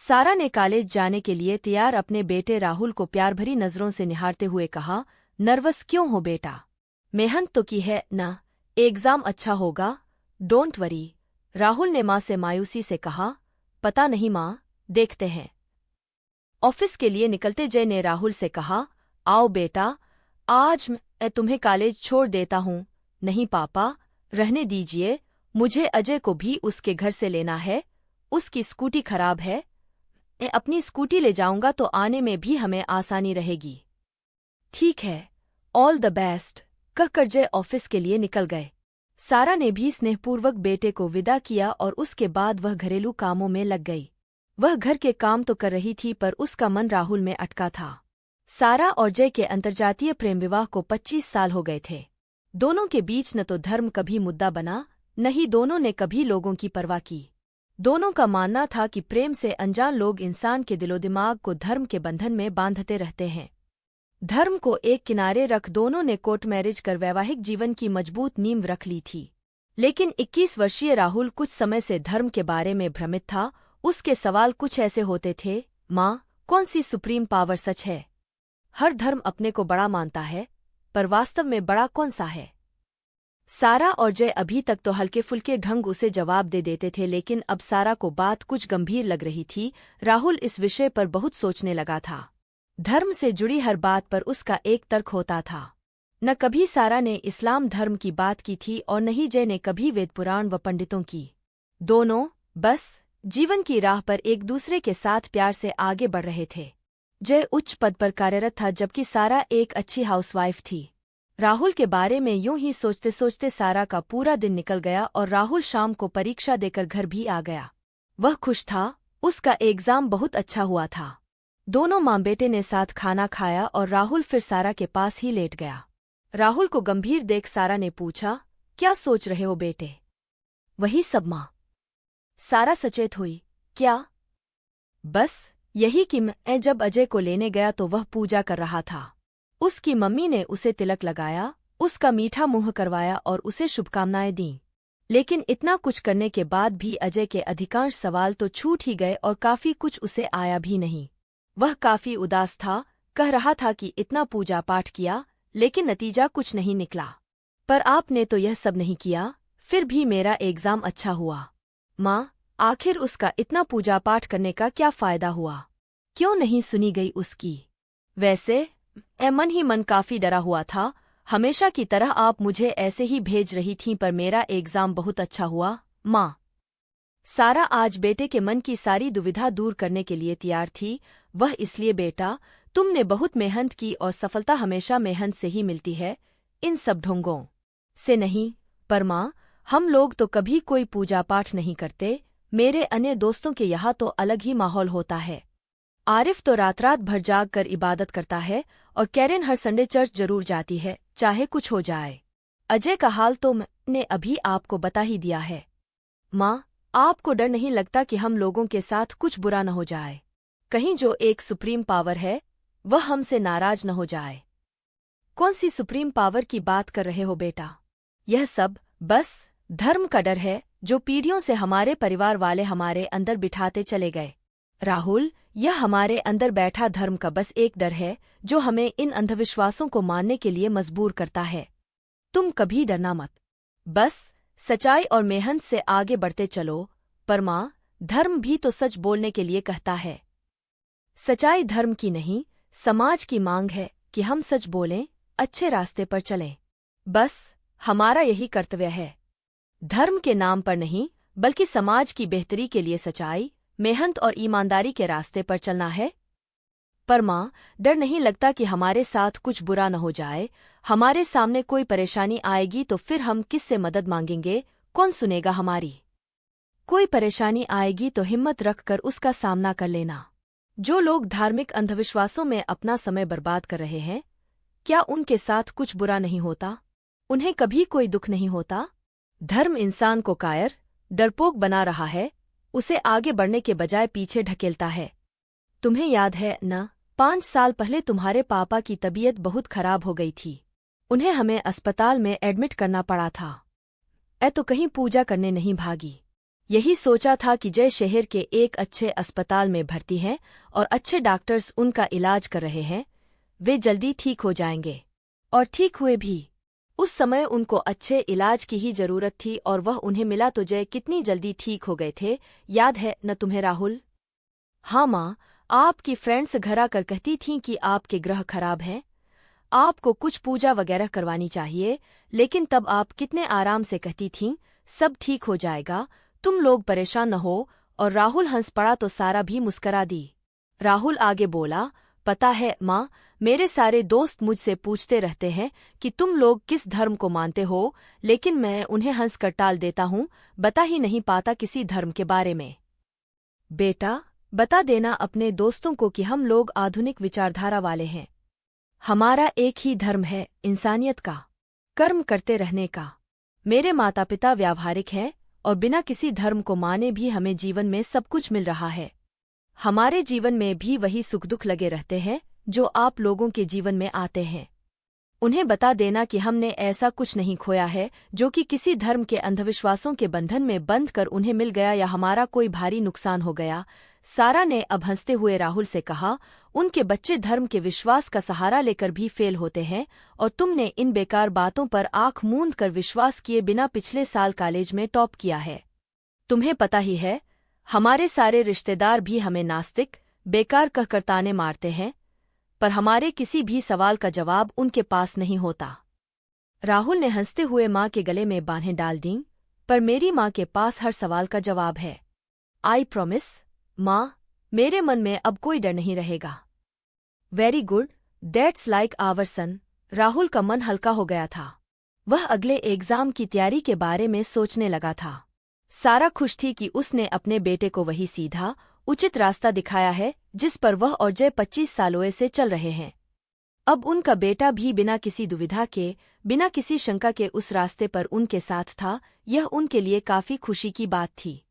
सारा ने कॉलेज जाने के लिए तैयार अपने बेटे राहुल को प्यार भरी नजरों से निहारते हुए कहा, नर्वस क्यों हो बेटा? मेहनत तो की है ना, एग्जाम अच्छा होगा, डोंट वरी। राहुल ने माँ से मायूसी से कहा, पता नहीं माँ, देखते हैं। ऑफिस के लिए निकलते जय ने राहुल से कहा, आओ बेटा, आज मैं तुम्हें कॉलेज छोड़ देता हूँ। नहीं पापा, रहने दीजिए, मुझे अजय को भी उसके घर से लेना है, उसकी स्कूटी खराब है। मैं अपनी स्कूटी ले जाऊंगा तो आने में भी हमें आसानी रहेगी। ठीक है, ऑल द बेस्ट, कहकर जय ऑफिस के लिए निकल गए। सारा ने भी स्नेहपूर्वक बेटे को विदा किया और उसके बाद वह घरेलू कामों में लग गई। वह घर के काम तो कर रही थी पर उसका मन राहुल में अटका था। सारा और जय के अंतर्जातीय प्रेम विवाह को 25 साल हो गए थे। दोनों के बीच न तो धर्म कभी मुद्दा बना, न ही दोनों ने कभी लोगों की परवाह की। दोनों का मानना था कि प्रेम से अनजान लोग इंसान के दिलोदिमाग को धर्म के बंधन में बांधते रहते हैं। धर्म को एक किनारे रख दोनों ने कोर्ट मैरिज कर वैवाहिक जीवन की मजबूत नींव रख ली थी। लेकिन 21 वर्षीय राहुल कुछ समय से धर्म के बारे में भ्रमित था। उसके सवाल कुछ ऐसे होते थे, माँ, कौन सी सुप्रीम पावर सच है? हर धर्म अपने को बड़ा मानता है, पर वास्तव में बड़ा कौन सा है? सारा और जय अभी तक तो हल्के फुल्के ढंग उसे जवाब दे देते थे, लेकिन अब सारा को बात कुछ गंभीर लग रही थी। राहुल इस विषय पर बहुत सोचने लगा था। धर्म से जुड़ी हर बात पर उसका एक तर्क होता था। न कभी सारा ने इस्लाम धर्म की बात की थी और न ही जय ने कभी वेद पुराण व पंडितों की। दोनों बस जीवन की राह पर एक दूसरे के साथ प्यार से आगे बढ़ रहे थे। जय उच्च पद पर कार्यरत था जबकि सारा एक अच्छी हाउसवाइफ थी। राहुल के बारे में यूं ही सोचते सोचते सारा का पूरा दिन निकल गया और राहुल शाम को परीक्षा देकर घर भी आ गया। वह खुश था, उसका एग्जाम बहुत अच्छा हुआ था। दोनों माँ बेटे ने साथ खाना खाया और राहुल फिर सारा के पास ही लेट गया। राहुल को गंभीर देख सारा ने पूछा, क्या सोच रहे हो बेटे? वही सब माँ। सारा सचेत हुई, क्या? बस यही कि मैं जब अजय को लेने गया तो वह पूजा कर रहा था। उसकी मम्मी ने उसे तिलक लगाया, उसका मीठा मुंह करवाया और उसे शुभकामनाएं दीं। लेकिन इतना कुछ करने के बाद भी अजय के अधिकांश सवाल तो छूट ही गए और काफी कुछ उसे आया भी नहीं। वह काफी उदास था, कह रहा था कि इतना पूजा पाठ किया लेकिन नतीजा कुछ नहीं निकला। पर आपने तो यह सब नहीं किया, फिर भी मेरा एग्जाम अच्छा हुआ। माँ, आखिर उसका इतना पूजा पाठ करने का क्या फायदा हुआ? क्यों नहीं सुनी गई उसकी? वैसे मैं मन ही मन काफी डरा हुआ था। हमेशा की तरह आप मुझे ऐसे ही भेज रही थीं पर मेरा एग्जाम बहुत अच्छा हुआ, माँ। सारा आज बेटे के मन की सारी दुविधा दूर करने के लिए तैयार थी। वह इसलिए बेटा, तुमने बहुत मेहनत की और सफलता हमेशा मेहनत से ही मिलती है, इन सब ढोंगों से नहीं। पर माँ, हम लोग तो कभी कोई पूजा पाठ नहीं करते। मेरे अन्य दोस्तों के यहाँ तो अलग ही माहौल होता है। आरिफ तो रात रात भर जाग कर इबादत करता है और कैरेन हर संडे चर्च जरूर जाती है, चाहे कुछ हो जाए। अजय का हाल तो मैंने अभी आपको बता ही दिया है। माँ, आपको डर नहीं लगता कि हम लोगों के साथ कुछ बुरा न हो जाए? कहीं जो एक सुप्रीम पावर है वह हमसे नाराज न हो जाए? कौन सी सुप्रीम पावर की बात कर रहे हो बेटा? यह सब बस धर्म का डर है जो पीढ़ियों से हमारे परिवार वाले हमारे अंदर बिठाते चले गए। राहुल, यह हमारे अंदर बैठा धर्म का बस एक डर है जो हमें इन अंधविश्वासों को मानने के लिए मजबूर करता है। तुम कभी डरना मत, बस सच्चाई और मेहनत से आगे बढ़ते चलो। पर माँ, धर्म भी तो सच बोलने के लिए कहता है। सच्चाई धर्म की नहीं, समाज की मांग है कि हम सच बोलें, अच्छे रास्ते पर चलें। बस हमारा यही कर्तव्य है। धर्म के नाम पर नहीं बल्कि समाज की बेहतरी के लिए सच्चाई, मेहनत और ईमानदारी के रास्ते पर चलना है। पर माँ, डर नहीं लगता कि हमारे साथ कुछ बुरा न हो जाए? हमारे सामने कोई परेशानी आएगी तो फिर हम किससे मदद मांगेंगे? कौन सुनेगा हमारी? कोई परेशानी आएगी तो हिम्मत रखकर उसका सामना कर लेना। जो लोग धार्मिक अंधविश्वासों में अपना समय बर्बाद कर रहे हैं, क्या उनके साथ कुछ बुरा नहीं होता? उन्हें कभी कोई दुख नहीं होता? धर्म इंसान को कायर, डरपोक बना रहा है, उसे आगे बढ़ने के बजाय पीछे ढकेलता है। तुम्हें याद है न, 5 साल पहले तुम्हारे पापा की तबीयत बहुत खराब हो गई थी। उन्हें हमें अस्पताल में एडमिट करना पड़ा था। तो कहीं पूजा करने नहीं भागी। यही सोचा था कि जय शहर के एक अच्छे अस्पताल में भर्ती हैं और अच्छे डॉक्टर्स उनका इलाज कर रहे हैं, वे जल्दी ठीक हो जाएंगे। और ठीक हुए भी। उस समय उनको अच्छे इलाज की ही जरूरत थी और वह उन्हें मिला तो जय कितनी जल्दी ठीक हो गए थे, याद है न तुम्हें राहुल? हाँ माँ, आपकी फ्रेंड्स घर आकर कहती थीं कि आपके ग्रह खराब हैं, आपको कुछ पूजा वगैरह करवानी चाहिए, लेकिन तब आप कितने आराम से कहती थीं, सब ठीक हो जाएगा, तुम लोग परेशान न हो। और राहुल हंस पड़ा तो सारा भी मुस्करा दी। राहुल आगे बोला, पता है माँ, मेरे सारे दोस्त मुझसे पूछते रहते हैं कि तुम लोग किस धर्म को मानते हो, लेकिन मैं उन्हें हंसकर टाल देता हूँ, बता ही नहीं पाता किसी धर्म के बारे में। बेटा, बता देना अपने दोस्तों को कि हम लोग आधुनिक विचारधारा वाले हैं। हमारा एक ही धर्म है, इंसानियत का, कर्म करते रहने का। मेरे माता पिता व्यावहारिक हैं और बिना किसी धर्म को माने भी हमें जीवन में सब कुछ मिल रहा है। हमारे जीवन में भी वही सुख दुख लगे रहते हैं जो आप लोगों के जीवन में आते हैं। उन्हें बता देना कि हमने ऐसा कुछ नहीं खोया है जो कि किसी धर्म के अंधविश्वासों के बंधन में बंध कर उन्हें मिल गया या हमारा कोई भारी नुकसान हो गया। सारा ने अब हंसते हुए राहुल से कहा, उनके बच्चे धर्म के विश्वास का सहारा लेकर भी फेल होते हैं और तुमने इन बेकार बातों पर आंख मूंद कर विश्वास किए बिना पिछले साल कॉलेज में टॉप किया है। तुम्हें पता ही है, हमारे सारे रिश्तेदार भी हमें नास्तिक, बेकार कहकर ताने मारते हैं, पर हमारे किसी भी सवाल का जवाब उनके पास नहीं होता। राहुल ने हंसते हुए माँ के गले में बाहें डाल दीं, पर मेरी माँ के पास हर सवाल का जवाब है। आई प्रॉमिस, माँ, मेरे मन में अब कोई डर नहीं रहेगा। Very good, that's like our son. Rahul का मन हल्का हो गया था। वह अगले एग्जाम की तैयारी के बारे में सोचने लगा था। सारा खुश थी कि उसने अपने बेटे को वही सीधा, उचित रास्ता दिखाया है जिस पर वह और जय 25 सालों से चल रहे हैं। अब उनका बेटा भी बिना किसी दुविधा के, बिना किसी शंका के उस रास्ते पर उनके साथ था। यह उनके लिए काफी खुशी की बात थी।